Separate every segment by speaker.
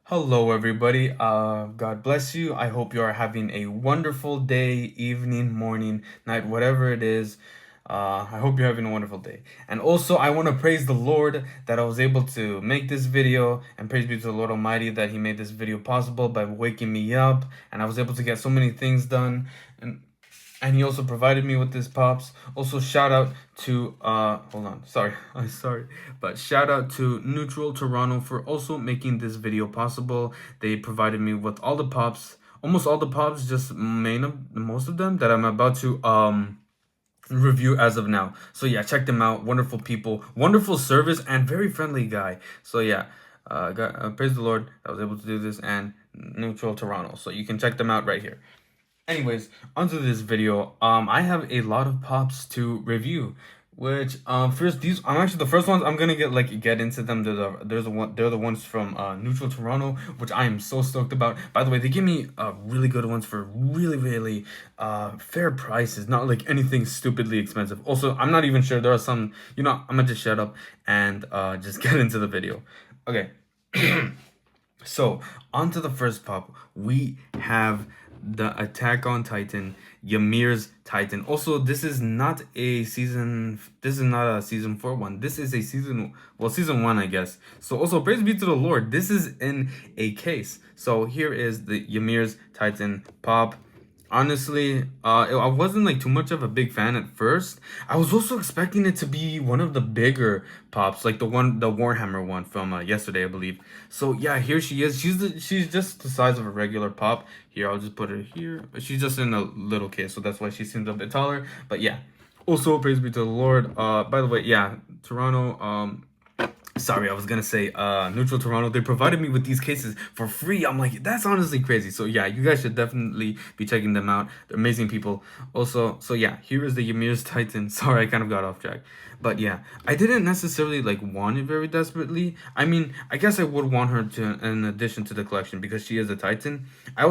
Speaker 1: Hello, everybody. God bless you. I hope you are having a wonderful day, evening, morning, night, whatever it is. I hope you're having a wonderful day. And also, I want to praise the Lord that I was able to make this video, and praise be to the Lord Almighty that He made this video possible by waking me up, and I was able to get so many things done. And he also provided me with this pops. Also, shout out to hold on, sorry, I'm sorry, but shout out to Neutral Toronto for also making this video possible. They provided me with all the pops, almost all the pops, just most of them that I'm about to review as of now. So yeah, check them out. Wonderful people, wonderful service, and very friendly guy. So yeah, praise the Lord I was able to do this, and Neutral Toronto. So you can check them out right here. Anyways, onto this video. I have a lot of pops to review, which first these I'm actually the first ones I'm gonna get into them. They're the ones from Neutral Toronto, which I am so stoked about. By the way, they give me really good ones for really fair prices, not like anything stupidly expensive. Also, I'm not even sure there are some. I'm gonna just shut up and just get into the video. Okay. So, on to the first pop. We have the Attack on Titan, Ymir's Titan. Also, this is not a season 4 one. This is a season 1, I guess. So, also, praise be to the Lord. This is in a case. So, here is the Ymir's Titan pop. Honestly, I wasn't like too much of a big fan at first. I was also expecting it to be one of the bigger pops, like the Warhammer one from yesterday, I believe. So yeah, here she is. She's just the size of a regular pop. Here, I'll just put her here. She's just in a little case, so that's why she seems a bit taller. But yeah, also praise be to the Lord. By the way, yeah, Toronto. Sorry, I was gonna say Neutral Toronto. They provided me with these cases for free. I'm like, that's honestly crazy. So yeah, you guys should definitely be checking them out. They're amazing people. Also, so yeah, here is the Ymir's Titan. Sorry, I kind of got off track. But yeah, I didn't necessarily like want it very desperately. I mean, I guess I would want her to in addition to the collection because she is a Titan. I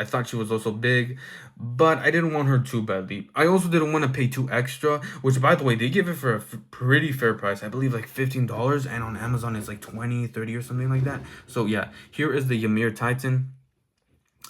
Speaker 1: thought she was also big, but I didn't want her too badly. I also didn't want to pay too extra, which by the way, they give it for a pretty fair price. I believe like $15, and on Amazon it's like 20, 30 or something like that. So yeah, here is the Ymir Titan.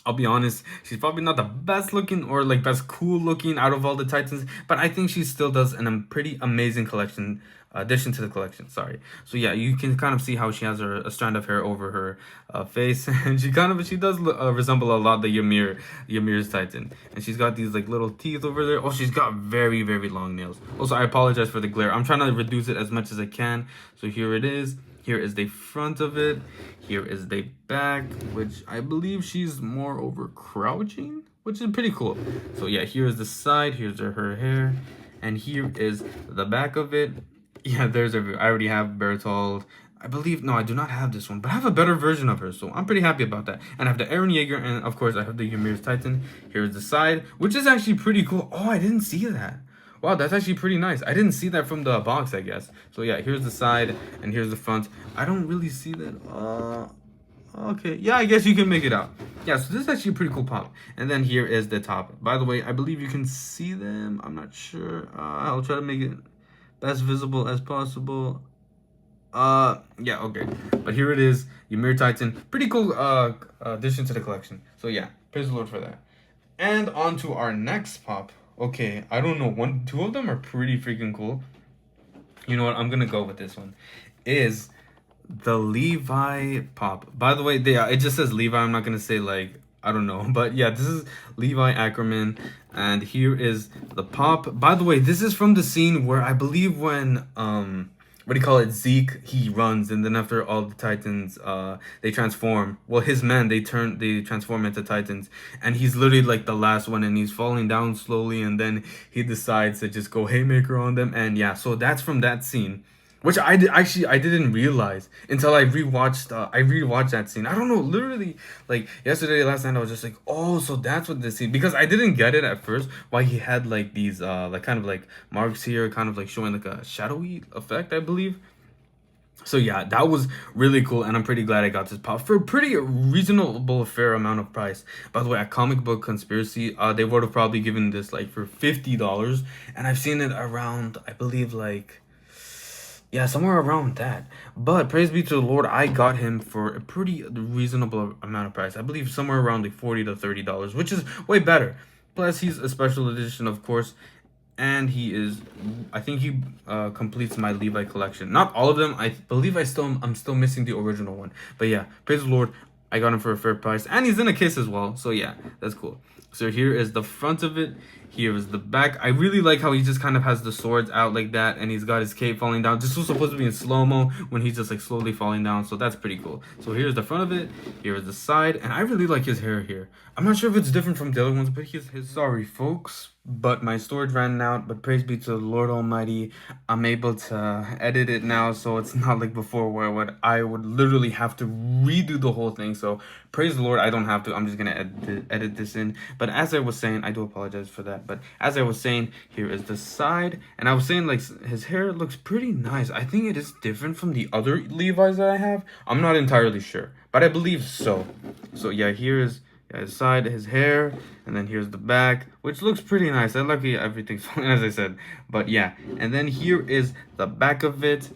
Speaker 1: I'll be honest, she's probably not the best looking or like best cool looking out of all the Titans, but I think she still does an pretty amazing collection addition to the collection. Sorry. So yeah, you can kind of see how she has a strand of hair over her face, and she does resemble a lot the Ymir's Titan, and she's got these like little teeth over there. Oh, she's got very long nails. Also, I apologize for the glare. I'm trying to reduce it as much as I can. So here it is. Here is the front of it. Here is the back, which I believe she's more over crouching, which is pretty cool. So yeah, here's the side. Here's her hair. And here is the back of it. Yeah, I already have Bertold. I believe, no, I do not have this one, but I have a better version of her, so I'm pretty happy about that. And I have the Eren Yeager, and of course I have the Ymir's Titan. Here's the side, which is actually pretty cool. Oh, I didn't see that. Wow, that's actually pretty nice. I didn't see that from the box, I guess. So yeah, here's the side and here's the front. I don't really see that. Okay. Yeah, I guess you can make it out. Yeah, so this is actually a pretty cool pop. And then here is the top. By the way, I believe you can see them. I'm not sure. I'll try to make it as visible as possible. Yeah, okay. But here it is, Ymir Titan. Pretty cool addition to the collection. So yeah, praise the Lord for that. And on to our next pop. Okay, I don't know. Two of them are pretty freaking cool. You know what? I'm gonna go with this one. Is the Levi pop. By the way, it just says Levi. I'm not gonna say like I don't know, but yeah, this is Levi Ackerman, and here is the pop. By the way, this is from the scene where I believe when what do you call it, Zeke, he runs, and then after all the Titans they transform, well, his men, they transform into Titans, and he's literally like the last one, and he's falling down slowly, and then he decides to just go haymaker on them. And yeah, so that's from that scene, which I didn't realize until I rewatched that scene. I don't know, literally like yesterday, last night, I was just like, oh, so that's what this scene, because I didn't get it at first why he had like these like kind of like marks here, kind of like showing like a shadowy effect, I believe. So yeah, that was really cool, and I'm pretty glad I got this pop for a pretty reasonable, fair amount of price. By the way, at Comic Book Conspiracy, they would have probably given this like for $50, and I've seen it around, I believe, like Yeah, somewhere around that. But praise be to the Lord, I got him for a pretty reasonable amount of price. I believe somewhere around like $40 to $30, which is way better. Plus, he's a special edition, of course, and he is. I think he completes my Levi collection. Not all of them. I believe I'm still missing the original one. But yeah, praise the Lord, I got him for a fair price, and he's in a case as well. So yeah, that's cool. So here is the front of it. Here is the back. I really like how he just kind of has the swords out like that, and he's got his cape falling down. This was supposed to be in slow-mo when he's just like slowly falling down, so that's pretty cool. So here's the front of it. Here is the side, and I really like his hair here. I'm not sure if it's different from the other ones, but his sorry folks, but my storage ran out. But praise be to the Lord Almighty, I'm able to edit it now, so it's not like before where I would literally have to redo the whole thing. So praise the Lord, I don't have to. I'm just gonna edit this in. But as I was saying, I do apologize for that. But as I was saying, here is the side, and I was saying like his hair looks pretty nice. I think it is different from the other Levi's that I have. I'm not entirely sure, but I believe so. So yeah, here is his side, his hair, and then here's the back, which looks pretty nice. I like everything, as I said. But yeah, and then here is the back of it,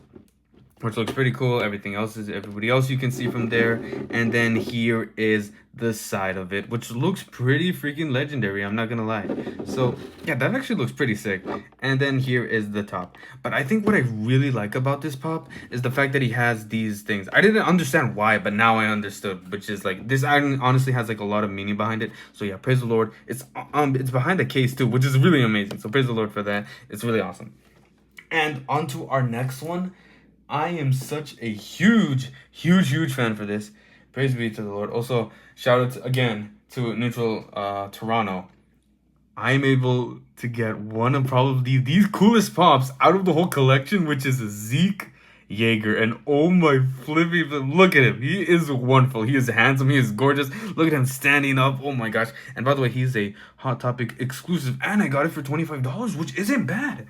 Speaker 1: which looks pretty cool. Everything else is everybody else you can see from there. And then here is the side of it, which looks pretty freaking legendary, I'm not gonna lie. So yeah, that actually looks pretty sick. And then here is the top. But I think what I really like about this pop is the fact that he has these things. I didn't understand why, but now I understood, which is like this honestly has like a lot of meaning behind it. So yeah, praise the Lord. It's behind the case too, which is really amazing. So praise the Lord for that. It's really awesome. And on to our next one. I am such a huge fan for this. Praise be to the Lord. Also, shout out again to Neutral Toronto. I'm able to get one of probably these coolest pops out of the whole collection, which is a Zeke Yeager. And oh my flippy, look at him. He is wonderful. He is handsome. He is gorgeous. Look at him standing up. Oh my gosh. And by the way, he's a Hot Topic exclusive. And I got it for $25, which isn't bad.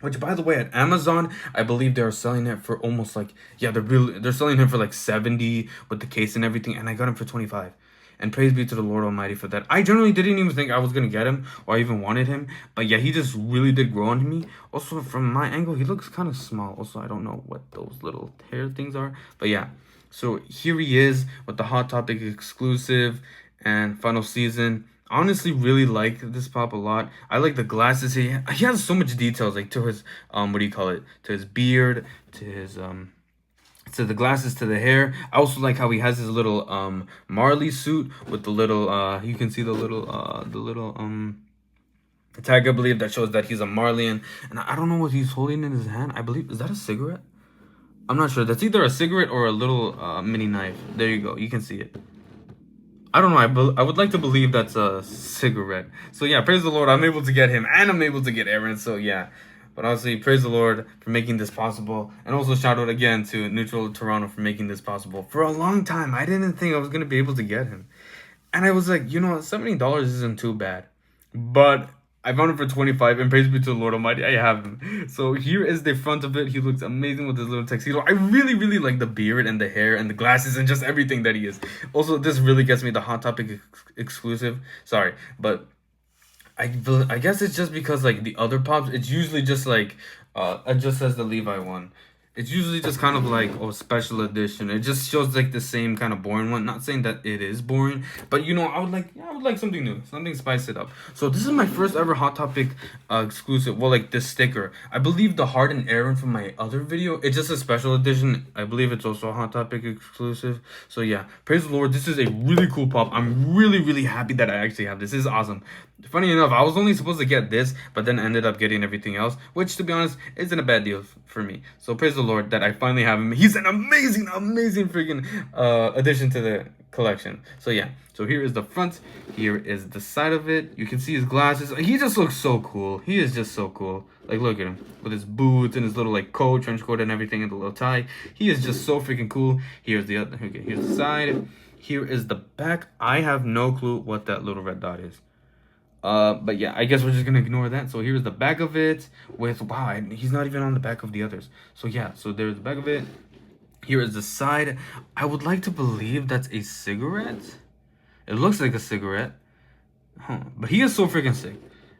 Speaker 1: Which, by the way, at Amazon, I believe they're selling it for almost like, yeah, they're selling him for like 70 with the case and everything, and I got him for 25. And praise be to the Lord Almighty for that. I generally didn't even think I was gonna get him or I even wanted him, but yeah, he just really did grow on me. Also, from my angle, he looks kind of small. Also, I don't know what those little hair things are, but yeah. So here he is with the Hot Topic exclusive and final season. Honestly really like this pop a lot. I like the glasses. He has so much details, like to his what do you call it, to his beard, to his to the glasses, to the hair. I also like how he has his little Marley suit with the little you can see the little tag, I believe, that shows that he's a Marleyan. And I don't know what he's holding in his hand. I believe, is that a cigarette? I'm not sure. That's either a cigarette or a little mini knife. There you go, you can see it. I don't know. I would like to believe that's a cigarette. So yeah, praise the Lord. I'm able to get him, and I'm able to get Aaron. So yeah. But honestly, praise the Lord for making this possible. And also shout out again to Neutral Toronto for making this possible. For a long time, I didn't think I was going to be able to get him. And I was like, you know, $70 isn't too bad. But I found him for 25, and praise be to the Lord Almighty, I have him. So here is the front of it. He looks amazing with his little tuxedo. I really like the beard and the hair and the glasses and just everything that he is. Also, this really gets me the Hot Topic exclusive. Sorry, but I guess it's just because like the other pops, it's usually just like it just says the Levi one. It's usually just kind of like, oh, special edition. It just shows like the same kind of boring one. Not saying that it is boring, but you know, I would like something new, something spice it up. So this is my first ever Hot Topic exclusive. Well, like this sticker. I believe the Hardened Aaron from my other video, it's just a special edition. I believe it's also a Hot Topic exclusive. So yeah, praise the Lord. This is a really cool pop. I'm really happy that I actually have this. This is awesome. Funny enough, I was only supposed to get this, but then ended up getting everything else, which to be honest isn't a bad deal for me. So praise the Lord that I finally have him. He's an amazing freaking addition to the collection. So yeah, so here is the front, here is the side of it. You can see his glasses. He just looks so cool. He is just so cool. Like, look at him with his boots and his little like coat, trench coat and everything, and the little tie. He is just so freaking cool. Here's the other, okay, here's the side. Here is the back. I have no clue what that little red dot is. But yeah, I guess we're just gonna ignore that. So here's the back of it with, wow, he's not even on the back of the others. So yeah, so there's the back of it. Here is the side. I would like to believe that's a cigarette. It looks like a cigarette. Huh. But he is so freaking sick.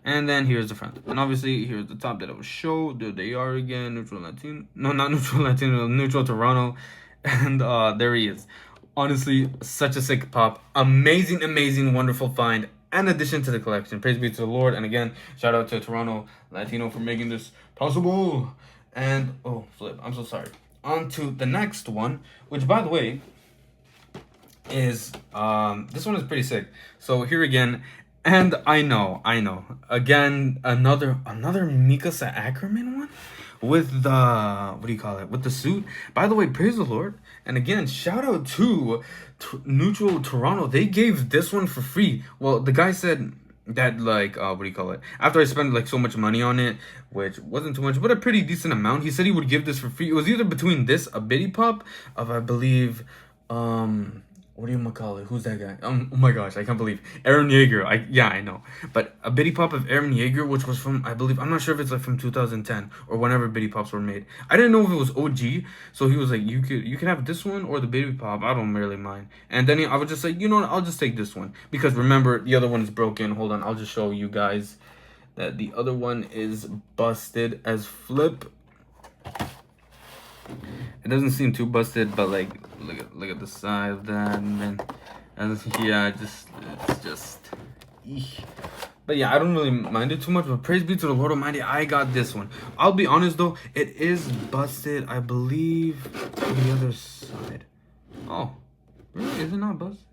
Speaker 1: And then here's the front. And obviously, here's the top that I will show. There they are again. Neutral Latino. No, not Neutral Latino. Neutral Toronto. And there he is. Honestly, such a sick pop. Amazing, amazing, wonderful find. And addition to the collection. Praise be to the Lord. And again, shout out to Toronto Latino for making this possible. And, oh, flip. I'm so sorry. On to the next one. Which, by the way, is, this one is pretty sick. So here again. And I know. Again, another Mikasa Ackerman one with the, what do you call it? With the suit. By the way, praise the Lord. And again, shout out to Neutral Toronto. They gave this one for free. Well, the guy said that, like, what do you call it? After I spent like so much money on it, which wasn't too much, but a pretty decent amount, he said he would give this for free. It was either between this, a Biddy Pop of, I believe, what do you call it? Who's that guy? Oh my gosh, I can't believe Aaron Yeager. Yeah, I know, but a Biddy Pop of Aaron Yeager, which was from, I believe, I'm not sure if it's like from 2010 or whenever Biddy Pops were made. I didn't know if it was OG, so he was like, you can have this one or the Biddy Pop. I don't really mind. And then I would just say, you know what? I'll just take this one because remember the other one is broken. Hold on, I'll just show you guys that the other one is busted as flip. It doesn't seem too busted, but like look at the side of that, and then yeah, it's just eesh. But yeah, I don't really mind it too much, but praise be to the Lord Almighty, I got this one. I'll be honest though, it is busted, I believe, on the other side. Oh, really? Is it not busted?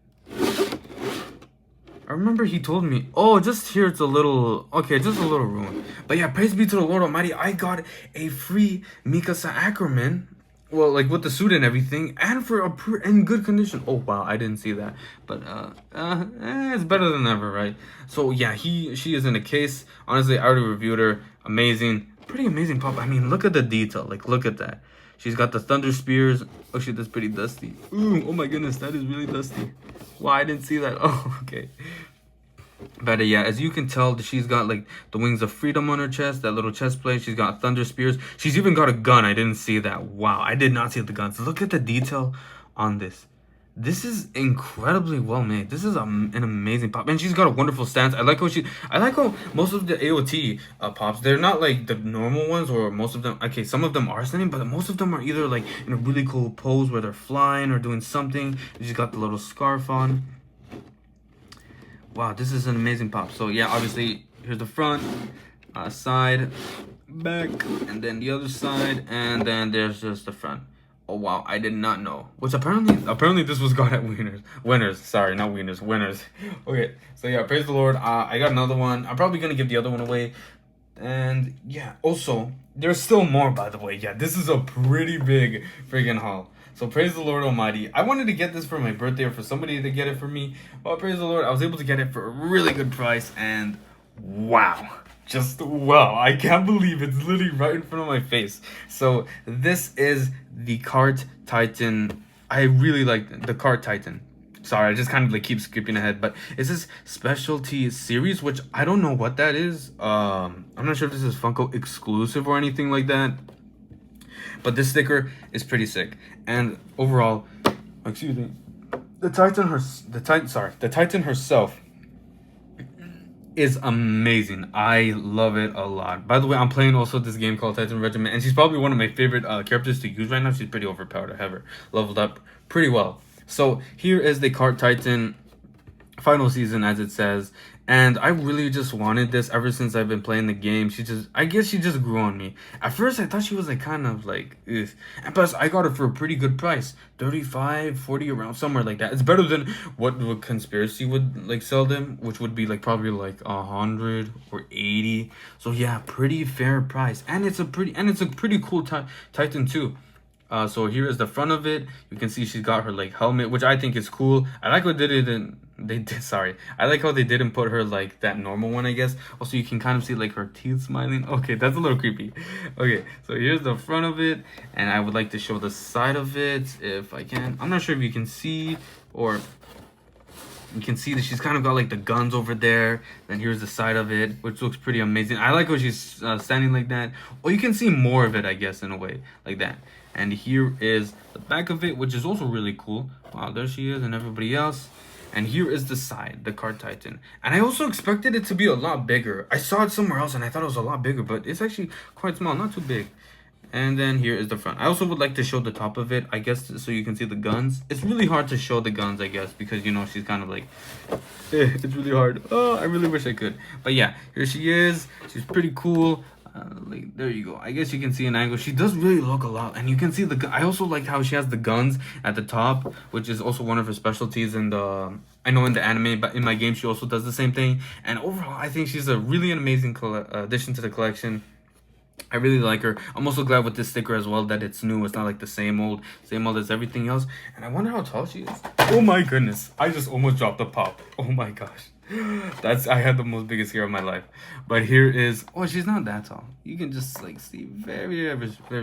Speaker 1: I remember he told me, oh, just here it's a little, okay, just a little ruined. But yeah, praise be to the Lord Almighty, I got a free Mikasa Ackerman. Well, like with the suit and everything, and for in good condition. Oh wow, I didn't see that, but it's better than ever, right? So yeah, she is in a case. Honestly, I already reviewed her. Amazing, pretty amazing pop. I mean, look at the detail. Like, look at that. She's got the thunder spears. Oh shit, that's pretty dusty. Ooh, oh my goodness, that is really dusty. Wow, I didn't see that. Oh, okay. But yeah, as you can tell, she's got like the wings of freedom on her chest, that little chest plate. She's got thunder spears. She's even got a gun. I didn't see that. Wow, I did not see the guns. Look at the detail on this. This is incredibly well made. This is an amazing pop, and she's got a wonderful stance. I like how most of the AOT pops, they're not like the normal ones, or most of them. Okay, some of them are standing, but most of them are either like in a really cool pose where they're flying or doing something. She's got the little scarf on. Wow, this is an amazing pop. So yeah, obviously here's the front, side, back, and then the other side, and then there's just the front. Oh wow, I did not know. Which apparently this was got at Winners. Sorry, not Winners, Winners. Okay, so yeah, praise the Lord. I got another one. I'm probably gonna give the other one away. And yeah, also there's still more, by the way. Yeah, this is a pretty big friggin' haul. So praise the Lord Almighty. I wanted to get this for my birthday or for somebody to get it for me. Well, praise the Lord, I was able to get it for a really good price. And wow, just wow. I can't believe it's literally right in front of my face. So this is the Cart Titan. I really like the Cart Titan. Sorry, I just kind of like keep skipping ahead, but it's this specialty series, which I don't know what that is. I'm not sure if this is Funko exclusive or anything like that. But this sticker is pretty sick. And overall, excuse me, the Titan herself is amazing. I love it a lot. By the way, I'm playing also this game called Titan Regiment, and she's probably one of my favorite characters to use right now. She's pretty overpowered. I have her leveled up pretty well. So here is the Cart Titan final season, as it says. And I really just wanted this ever since I've been playing the game. I guess she just grew on me. At first, I thought she was like kind of like, ugh. And plus, I got her for a pretty good price. 35, 40, around somewhere like that. It's better than what Conspiracy would like sell them, which would be like probably like 100 or 80. So yeah, pretty fair price. And it's a pretty cool Titan too. So here is the front of it. You can see she's got her like helmet, which I think is cool. I like what I like how they didn't put her like that normal one, I guess. Also, you can kind of see like her teeth smiling. Okay, that's a little creepy. Okay, so here's the front of it, and I would like to show the side of it if I can. I'm not sure if you can see, or you can see that she's kind of got like the guns over there. Then here's the side of it, which looks pretty amazing. I like how she's standing like that. Or you can see more of it, I guess, in a way, like that. And here is the back of it, which is also really cool. Wow, there she is, and everybody else. And here is the side, the card Titan. And I also expected it to be a lot bigger. I saw it somewhere else and I thought it was a lot bigger, but it's actually quite small, not too big. And then here is the front. I also would like to show the top of it, I guess, so you can see the guns. It's really hard to show the guns, I guess, because, you know, she's kind of like, it's really hard. Oh, I really wish I could. But yeah, here she is. She's pretty cool. Like, there you go. I guess you can see an angle. She does really look a lot, and you can see the. I also like how she has the guns at the top, which is also one of her specialties in the. I know in the anime, but in my game she also does the same thing. And overall, I think she's a really amazing addition to the collection. I really like her. I'm also glad with this sticker as well that it's new. It's not like the same old as everything else. And I wonder how tall she is. Oh my goodness! I just almost dropped a pop. Oh my gosh. I had the most biggest hair of my life. But here is, oh, she's not that tall. You can just like see very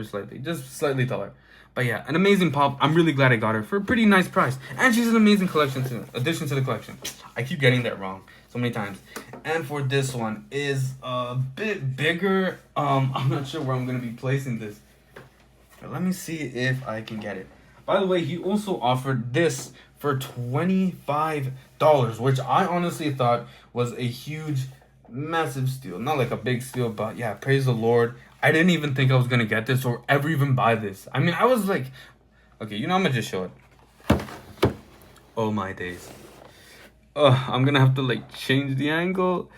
Speaker 1: slightly, just slightly taller. But yeah, an amazing pop. I'm really glad I got her for a pretty nice price. And she's an amazing collection too, addition to the collection. I keep getting that wrong so many times. And for this one is a bit bigger. I'm not sure where I'm gonna be placing this. But let me see if I can get it. By the way, he also offered this for $25, which I honestly thought was a huge, massive steal. Not like a big steal, but yeah, praise the Lord. I didn't even think I was gonna get this or ever even buy this. I mean, I was like, okay, you know, I'm gonna just show it. Oh my days. I'm gonna have to like change the angle.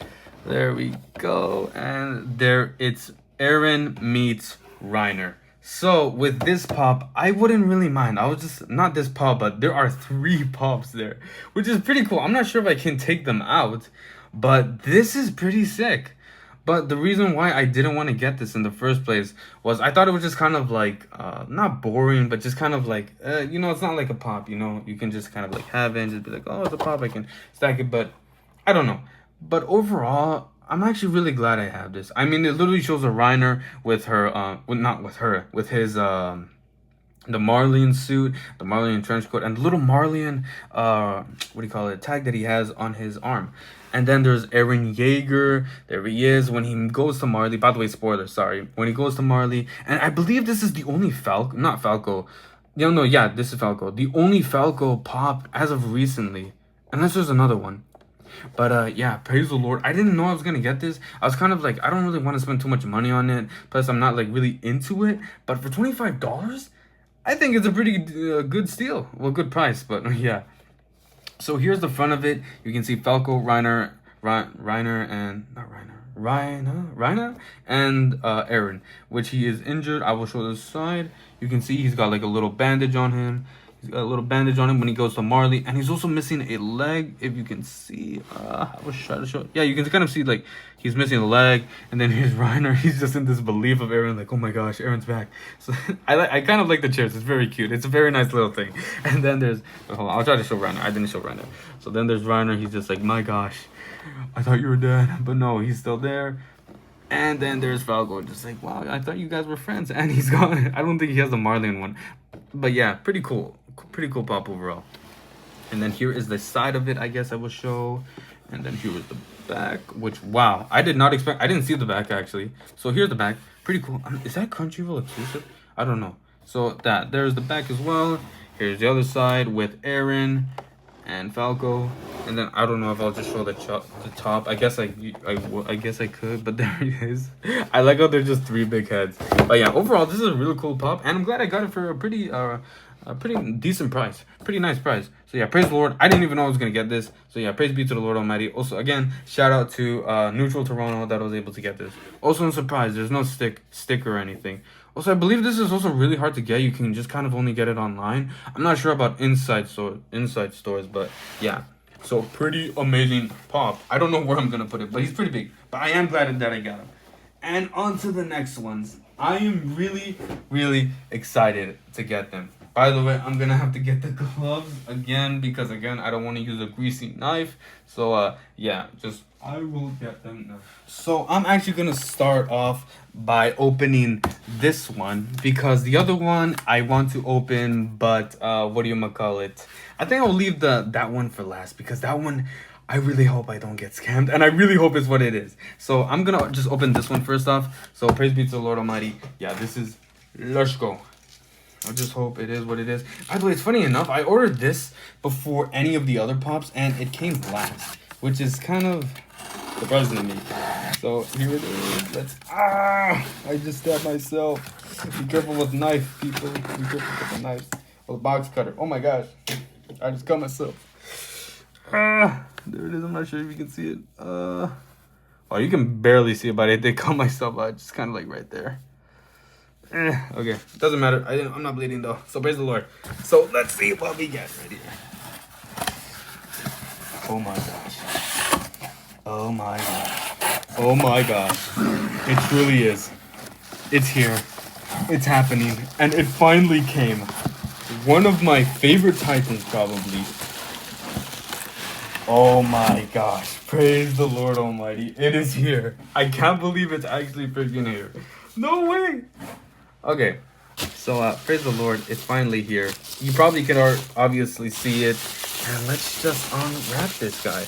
Speaker 1: There we go. And there it's Eren meets Reiner. So with this pop, I wouldn't really mind. I was just, not this pop, but there are 3 pops there, which is pretty cool. I'm not sure if I can take them out, but this is pretty sick. But the reason why I didn't want to get this in the first place was I thought it was just kind of like, not boring, but just kind of like, you know, it's not like a pop, you know, you can just kind of like have it and just be like, oh, it's a pop, I can stack it, but I don't know. But overall, I'm actually really glad I have this. I mean, it literally shows a Reiner with her, well, not with her, with his, the Marleyan suit, the Marleyan trench coat, and the little Marleyan, what do you call it, tag that he has on his arm. And then there's Eren Yeager. There he is when he goes to Marley. By the way, spoiler, sorry. When he goes to Marley. And I believe this is the only Falco, not Falco. No, yeah, this is Falco. The only Falco pop as of recently. Unless there's another one. But yeah, praise the Lord. I didn't know I was gonna get this. I was kind of like, I don't really want to spend too much money on it. Plus, I'm not like really into it. But for $25, I think it's a pretty good steal. Well, good price, but yeah. So here's the front of it. You can see Falco, Reiner, and Eren, which he is injured. I will show this side. You can see he's got like a little bandage on him. He's got a little bandage on him when he goes to Marley, and he's also missing a leg. If you can see, I was trying to show. Yeah, you can kind of see like he's missing a leg, and then here's Reiner. He's just in this belief of Eren, like, oh my gosh, Eren's back. So I kind of like the chairs. It's very cute. It's a very nice little thing. And then there's, hold on, I'll try to show Reiner. I didn't show Reiner. So then there's Reiner. He's just like, my gosh, I thought you were dead, but no, he's still there. And then there's Falco, just like, wow, I thought you guys were friends, and he's gone. I don't think he has the Marleyan one, but yeah, pretty cool. Pretty cool pop overall. And then here is the side of it, I guess I will show. And then here is the back, which, wow, I didn't see the back actually. So here's the back, pretty cool. Is that Crunchyroll exclusive? I don't know. So there's the back as well. Here's the other side with Eren and Falco. And then I don't know if I'll just show the top. I guess I guess I could, but there it is. I like how they're just 3 big heads. But yeah, overall, this is a really cool pop, and I'm glad I got it for a pretty decent price, pretty nice price. So yeah, praise the Lord. I didn't even know I was gonna get this. So yeah, praise be to the Lord Almighty. Also, again, shout out to Neutral Toronto that I was able to get this. Also, I'm surprised there's no sticker or anything. Also, I believe this is also really hard to get. You can just kind of only get it online. I'm not sure about inside stores, but yeah. So pretty amazing pop. I don't know where I'm gonna put it, but he's pretty big. But I am glad that I got him. And on to the next ones. I am really, really excited to get them. By the way, I'm gonna have to get the gloves again because again I don't want to use a greasy knife. So yeah, I will get them now. So I'm actually gonna start off by opening this one because the other one I want to open, but what do you call it? I think I'll leave that one for last because that one I really hope I don't get scammed, and I really hope it's what it is. So I'm gonna just open this one first off. So praise be to the Lord Almighty. Yeah, this is, let's go. I'll just hope it is what it is. By the way, it's funny enough, I ordered this before any of the other pops, and it came last, which is kind of surprising to me. So here it is. I just stabbed myself. Be careful with knife, people. Be careful with the knife. Or the box cutter. Oh my gosh. I just cut myself. There it is. I'm not sure if you can see it. Oh, you can barely see it, but I did cut myself out. Just kind of like right there. Okay, doesn't matter. I'm not bleeding though. So praise the Lord. So let's see what we get right here. Oh my gosh. Oh my gosh. Oh my gosh. It truly is. It's here. It's happening. And it finally came. One of my favorite Titans, probably. Oh my gosh. Praise the Lord Almighty. It is here. I can't believe it's actually freaking here. No way. Okay. So, praise the Lord. It's finally here. You probably can obviously see it. And let's just unwrap this guy.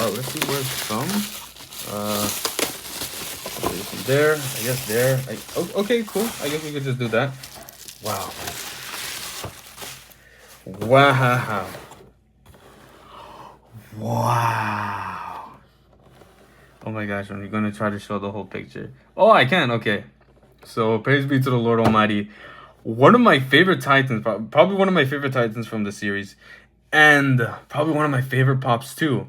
Speaker 1: Let's see where it's from. From there. I guess there. Okay, cool. I guess we could just do that. Wow. Wow. Wow. Oh my gosh, I'm gonna try to show the whole picture. Oh, I can. Okay. So, praise be to the Lord Almighty. One of my favorite Titans, probably one of my favorite Titans from the series. And probably one of my favorite pops too.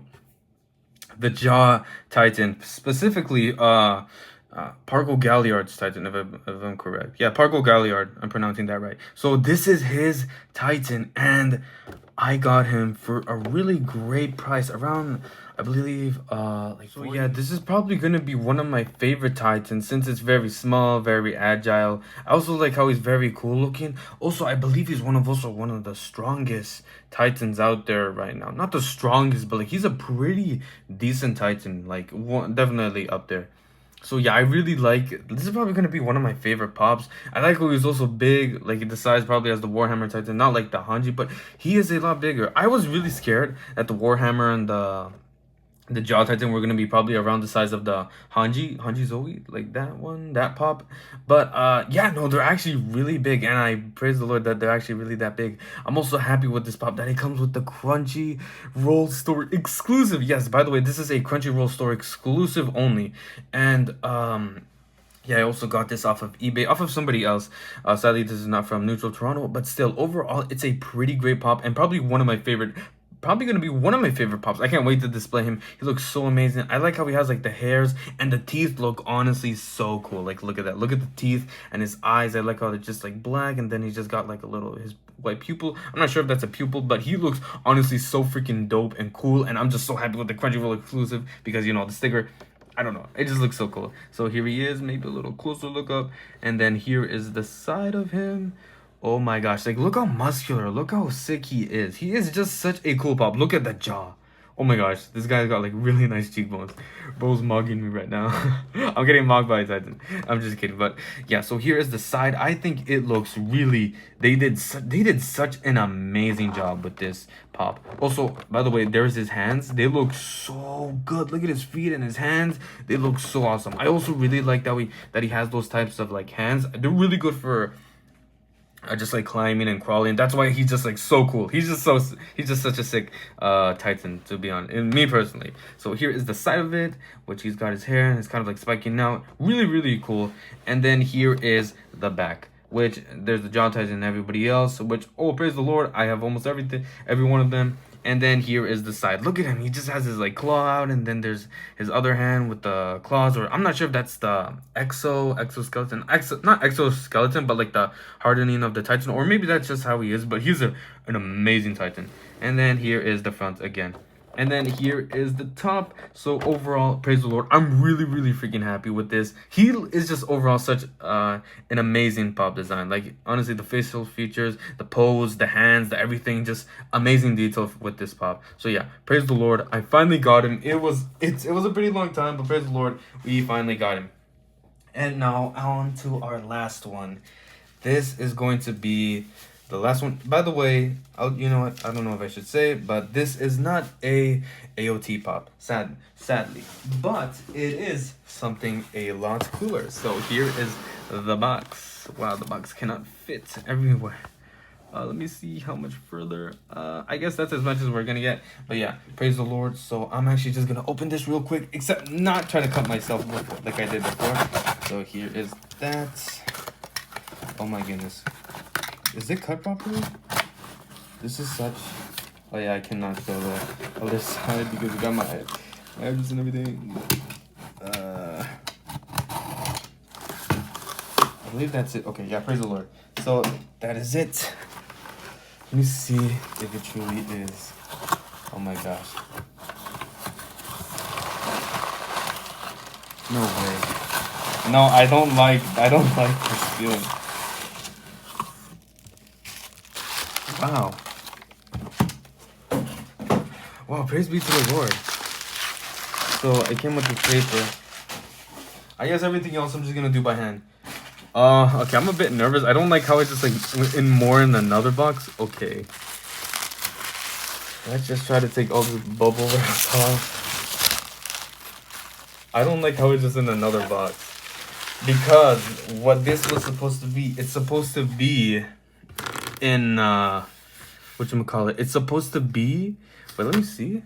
Speaker 1: The Jaw Titan. Specifically, Parko Galliard's Titan, if I'm correct. Yeah, Parko Galliard. I'm pronouncing that right. So this is his Titan. And I got him for a really great price. Around, I believe, so yeah, this is probably gonna be one of my favorite Titans since it's very small, very agile. I also like how he's very cool looking. Also, I believe he's one of the strongest Titans out there right now. Not the strongest, but like he's a pretty decent Titan. Like definitely up there. So yeah, I really like, this is probably gonna be one of my favorite pops. I like how he's also big, like the size probably as the Warhammer Titan, not like the Hanji, but he is a lot bigger. I was really scared that the Warhammer and the Jaw Titan were gonna be probably around the size of the Hanji Zoe, like that pop. But yeah, no, they're actually really big, and I praise the Lord that they're actually really that big. I'm also happy with this pop that it comes with the Crunchyroll Store exclusive. Yes, by the way, this is a Crunchyroll Store exclusive only, and yeah, I also got this off of eBay, off of somebody else. Sadly, this is not from Neutral Toronto, but still, overall, it's a pretty great pop and probably one of my favorite. Probably gonna be one of my favorite pops. I can't wait to display him. He looks so amazing. I like how he has like the hairs and the teeth look honestly so cool. Like look at that. Look at the teeth and his eyes. I like how they're just like black and then he's just got like a little his white pupil. I'm not sure if that's a pupil, but he looks honestly so freaking dope and cool. And I'm just so happy with the Crunchyroll exclusive because you know the sticker. I don't know. It just looks so cool. So here he is. Maybe a little closer look up. And then here is the side of him. Oh my gosh, like look how muscular, look how sick he is. He is just such a cool pop. Look at the jaw. Oh my gosh, this guy's got like really nice cheekbones. Bro's mugging me right now. I'm getting mocked by a Titan. I'm just kidding, but yeah, so here is the side. I think it looks really, they did such an amazing job with this pop. Also, by the way, there's his hands. They look so good. Look at his feet and his hands. They look so awesome. I also really like that he has those types of like hands. They're really good for just like climbing and crawling. That's why he's just like so cool. He's just such a sick Titan, to be honest, and me personally. So here is the side of it, which he's got his hair and it's kind of like spiking out. Really cool. And then here is the back, which there's the Jaw Titan and everybody else, which, oh praise the Lord, I have almost every one of them. And then here is the side. Look at him. He just has his like claw out, and then there's his other hand with the claws, or I'm not sure if that's the exoskeleton. Not exoskeleton, but like the hardening of the Titan, or maybe that's just how he is, but he's an amazing Titan. And then here is the front again. And then here is the top. So overall, praise the Lord, I'm really freaking happy with this. He is just overall such an amazing pop design. Like honestly, the facial features, the pose, the hands, the everything, just amazing detail with this pop. So yeah, praise the Lord, I finally got him. It was a pretty long time, but praise the Lord, we finally got him. And now on to our last one. This is going to be the last one. By the way, you know what? I don't know if I should say it, but this is not a AOT pop, sadly. But it is something a lot cooler. So here is the box. Wow, the box cannot fit everywhere. Let me see how much further. I guess that's as much as we're gonna get. But yeah, praise the Lord. So I'm actually just gonna open this real quick, except not try to cut myself before, like I did before. So here is that. Oh my goodness. Is it cut properly? This is such... Oh yeah, I cannot show the other side because we got my abs and everything. I believe that's it. Okay, yeah, praise the Lord. So that is it. Let me see if it truly is. Oh my gosh. No way. No, I don't like this feeling. Wow. Wow, praise be to the Lord. So it came with the paper. I guess everything else I'm just gonna do by hand. Okay, I'm a bit nervous. I don't like how it's just like in more in another box. Okay. Let's just try to take all the bubble wrap off. I don't like how it's just in another box. Because what this was supposed to be, it's supposed to be in whatchamacallit. It's supposed to be, wait, let me see.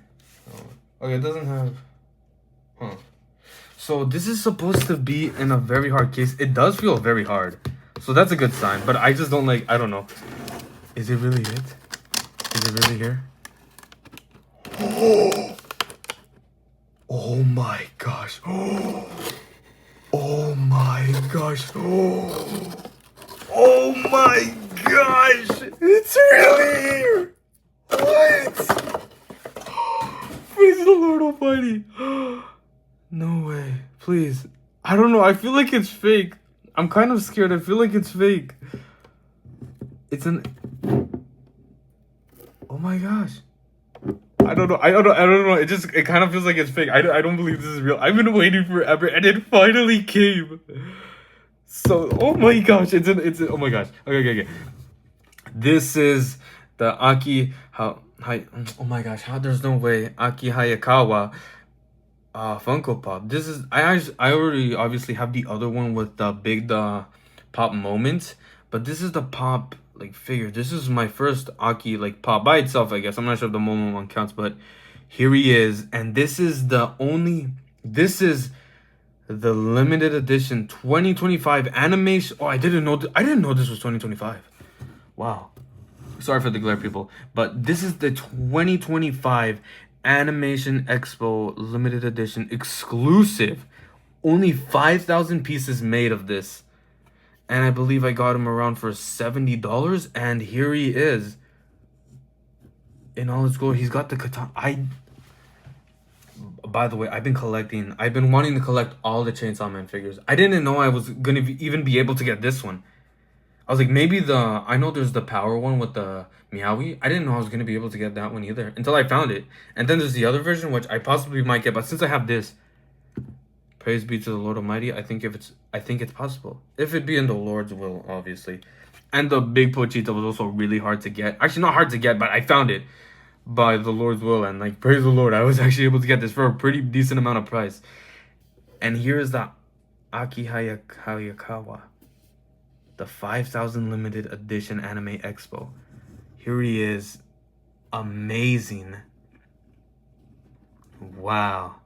Speaker 1: Oh, okay, it doesn't have, huh. So this is supposed to be in a very hard case. It does feel very hard. So that's a good sign. But I just don't like, I don't know. Is it really it? Is it really here? Oh my gosh. Oh my gosh. Oh my gosh. It's really here. What? Praise the Lord Almighty. No way. Please. I don't know. I feel like it's fake. I'm kind of scared. I feel like it's fake. It's an... Oh my gosh. I don't know. It kind of feels like it's fake. I don't believe this is real. I've been waiting forever and it finally came. So, oh my gosh. Oh my gosh. Okay. This is the oh my gosh. There's no way. Aki Hayakawa Funko Pop. This is I already obviously have the other one with the big pop moment, but this is the pop like figure. This is my first Aki like pop by itself, I guess. I'm not sure if the moment one counts, but here he is, and this is the limited edition 2025 animation. Oh, I didn't know this was 2025. Wow. Sorry for the glare, people, but this is the 2025 Animation Expo limited edition exclusive. Only 5,000 pieces made of this, and I believe I got him around for $70. And here he is in all his glory. He's got the katana. By the way, I've been wanting to collect all the Chainsaw Man figures. I didn't know I was gonna even be able to get this one. I was like, maybe I know there's the power one with the Meowie. I didn't know I was going to be able to get that one either until I found it. And then there's the other version, which I possibly might get. But since I have this, praise be to the Lord Almighty, I think it's possible. If it be in the Lord's will, obviously. And the big Pochita was also really hard to get. Actually, not hard to get, but I found it by the Lord's will. And like, praise the Lord, I was actually able to get this for a pretty decent amount of price. And here is the Aki Hayakawa. The 5,000 limited edition Anime Expo. Here he is. Amazing. Wow.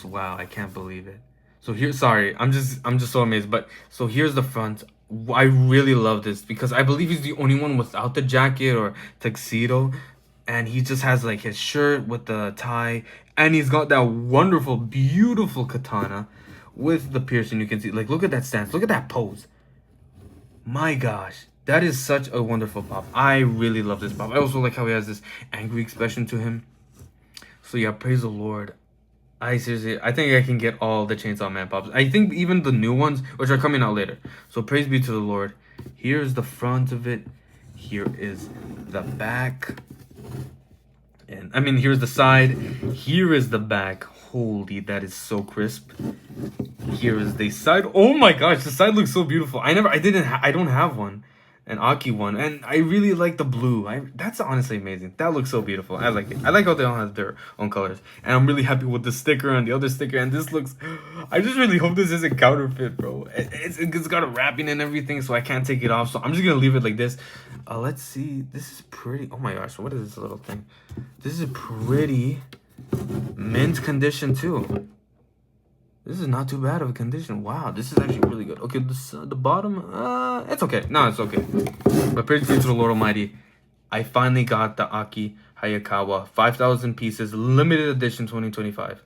Speaker 1: Wow, I can't believe it. So here, sorry, I'm just so amazed. But so here's the front. I really love this because I believe he's the only one without the jacket or tuxedo. And he just has like his shirt with the tie. And he's got that wonderful, beautiful katana with the piercing. You can see, like, look at that stance. Look at that pose. My gosh, that is such a wonderful pop. I really love this pop. I also like how he has this angry expression to him. So yeah, praise the Lord. I think I can get all the Chainsaw Man pops. I think even the new ones, which are coming out later. So praise be to the Lord. Here's the front of it. Here is the back. And I mean, here's the side. Here is the back. Holy, that is so crisp. Here is the side. Oh my gosh, the side looks so beautiful. I don't have one. an Aki one, and I really like the blue. That's honestly amazing. That looks so beautiful. I like it. I like how they all have their own colors, and I'm really happy with the sticker and the other sticker. And this looks, I just really hope this isn't counterfeit, bro. It's got a wrapping and everything, so I can't take it off. So I'm just gonna leave it like this. Let's see. This is pretty. Oh my gosh, what is this little thing? This is pretty mint condition too. This is not too bad of a condition. Wow, this is actually really good. Okay, the bottom, it's okay. No, it's okay. But praise be to the Lord Almighty, I finally got the Aki Hayakawa 5,000 pieces limited edition 2025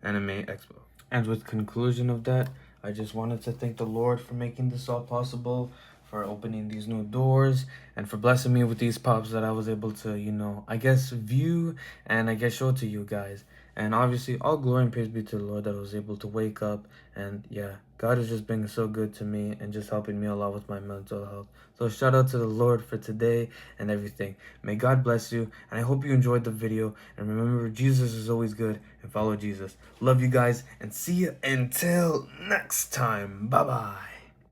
Speaker 1: Anime Expo. And with conclusion of that, I just wanted to thank the Lord for making this all possible, for opening these new doors, and for blessing me with these pops that I was able to, you know, I guess view and I guess show to you guys. And obviously, all glory and praise be to the Lord that I was able to wake up. And yeah, God has just been so good to me and just helping me a lot with my mental health. So shout out to the Lord for today and everything. May God bless you. And I hope you enjoyed the video. And remember, Jesus is always good, and follow Jesus. Love you guys, and see you until next time. Bye-bye.